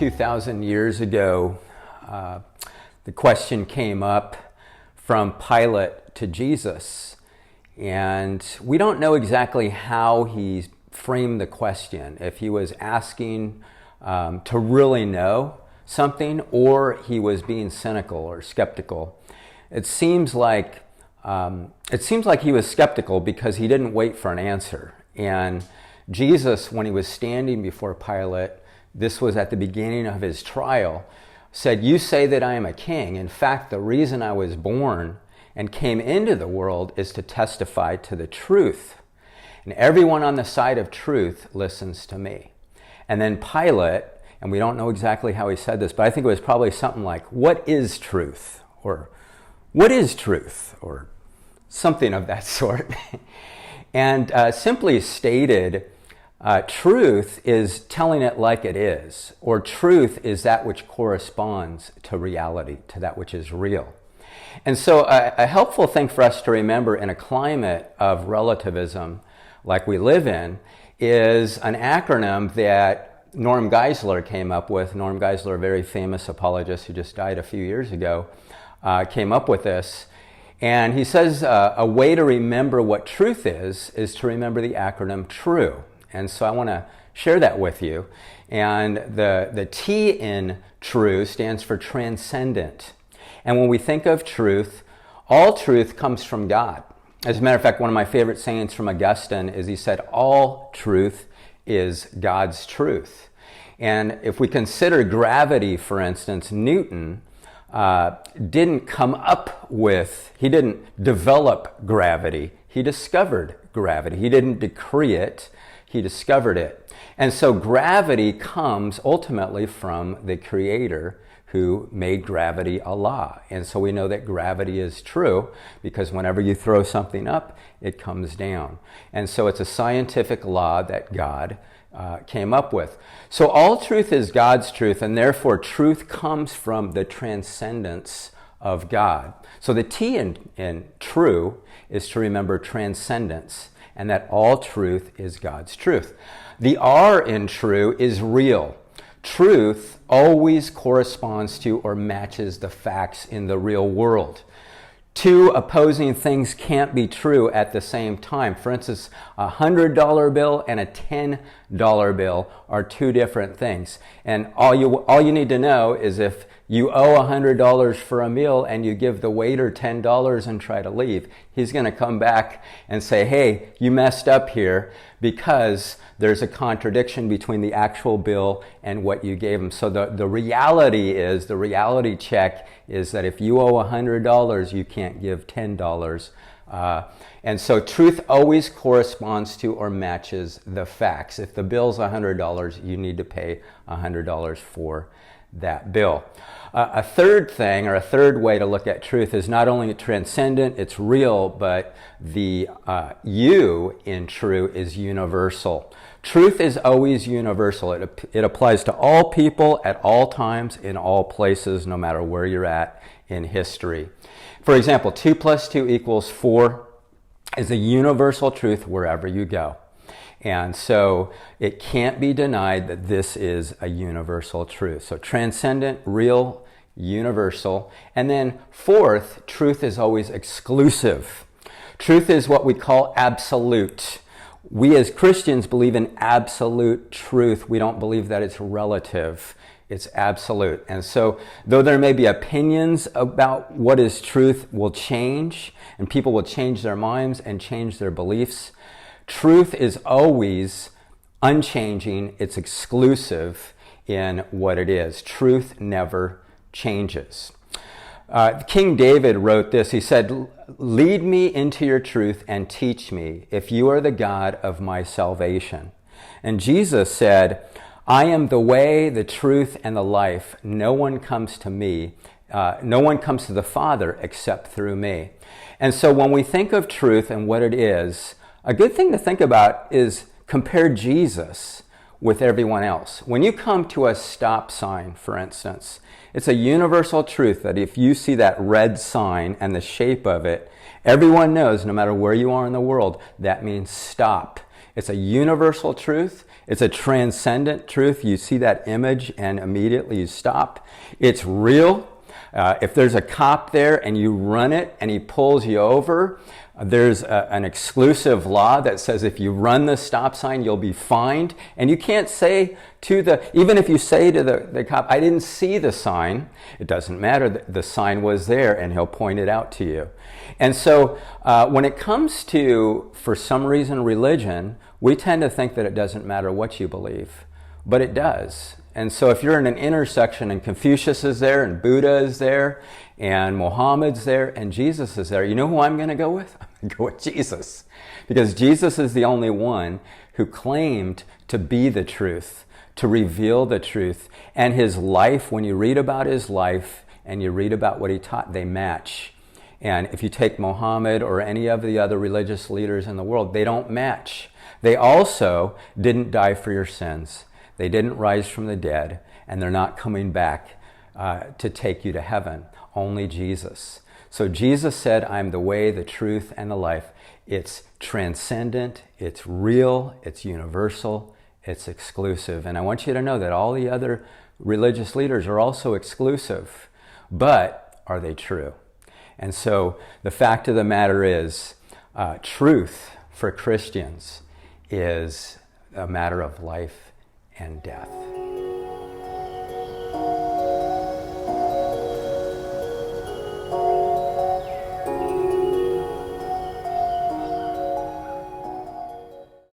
2,000 years ago, the question came up from Pilate to Jesus. And we don't know exactly how he framed the question, if he was asking to really know something or he was being cynical or skeptical. It seems like he was skeptical because he didn't wait for an answer. And Jesus, when he was standing before Pilate, this was at the beginning of his trial, said, "You say that I am a king. In fact, the reason I was born and came into the world is to testify to the truth. And everyone on the side of truth listens to me." And then Pilate, and we don't know exactly how he said this, but I think it was probably something like, "What is truth?" Or "What is truth?" Or something of that sort. And simply stated, truth is telling it like it is, or truth is that which corresponds to reality, to that which is real. And so a helpful thing for us to remember in a climate of relativism like we live in is an acronym that Norm Geisler came up with. Norm Geisler, a very famous apologist who just died a few years ago, came up with this. And he says a way to remember what truth is to remember the acronym TRUE. And so I want to share that with you. And the T in TRUE stands for transcendent. And when we think of truth, all truth comes from God. As a matter of fact, one of my favorite sayings from Augustine is he said, all truth is God's truth. And if we consider gravity, for instance, Newton didn't come up with, he didn't develop gravity, he discovered gravity. He didn't decree it, he discovered it. And so gravity comes ultimately from the Creator who made gravity a law. And so we know that gravity is true because whenever you throw something up, it comes down. And so it's a scientific law that God came up with. So all truth is God's truth, and therefore truth comes from the transcendence of God. So the T in true is to remember transcendence, and that all truth is God's truth. The R in true is real. Truth always corresponds to or matches the facts in the real world. Two opposing things can't be true at the same time. For instance, a $100 bill and a $10 bill are two different things. And all you need to know is if you owe $100 for a meal and you give the waiter $10 and try to leave, he's going to come back and say, "Hey, you messed up here," because there's a contradiction between the actual bill and what you gave him. So the reality check is that if you owe $100, you can't give $10. And so truth always corresponds to or matches the facts. If the bill's $100, you need to pay $100 for that bill. A third thing, or a third way to look at truth, is not only transcendent, it's real, but the U in true is universal. Truth is always universal. It applies to all people at all times, in all places, no matter where you're at in history. For example, 2 + 2 = 4 is a universal truth wherever you go. And so it can't be denied that this is a universal truth. So transcendent, real, universal. And then fourth, truth is always exclusive. Truth is what we call absolute. We as Christians believe in absolute truth. We don't believe that it's relative. It's absolute. And so though there may be opinions about what is truth will change, and people will change their minds and change their beliefs, truth is always unchanging. It's exclusive in what it is. Truth never changes. King David wrote this. He said, "Lead me into your truth and teach me, if you are the God of my salvation." And Jesus said, "I am the way, the truth, and the life. No one comes to me. No one comes to the Father except through me." And so when we think of truth and what it is, a good thing to think about is compare Jesus with everyone else. When you come to a stop sign, for instance, it's a universal truth that if you see that red sign and the shape of it, everyone knows, no matter where you are in the world, that means stop. It's a universal truth. It's a transcendent truth. You see that image and immediately you stop. It's real. If there's a cop there and you run it and he pulls you over, there's an exclusive law that says if you run the stop sign, you'll be fined. And you can't say even if you say to the cop, I didn't see the sign, it doesn't matter. The sign was there and he'll point it out to you. And so when it comes to, for some reason, religion, we tend to think that it doesn't matter what you believe, but it does. And so if you're in an intersection and Confucius is there and Buddha is there and Muhammad's there and Jesus is there, you know who I'm going to go with? I'm going to go with Jesus. Because Jesus is the only one who claimed to be the truth, to reveal the truth. And his life, when you read about his life and you read about what he taught, they match. And if you take Muhammad or any of the other religious leaders in the world, they don't match. They also didn't die for your sins. They didn't rise from the dead, and they're not coming back to take you to heaven. Only Jesus. So Jesus said, I'm the way, the truth, and the life. It's transcendent, it's real, it's universal, it's exclusive. And I want you to know that all the other religious leaders are also exclusive. But are they true? And so the fact of the matter is, truth for Christians is a matter of life and death.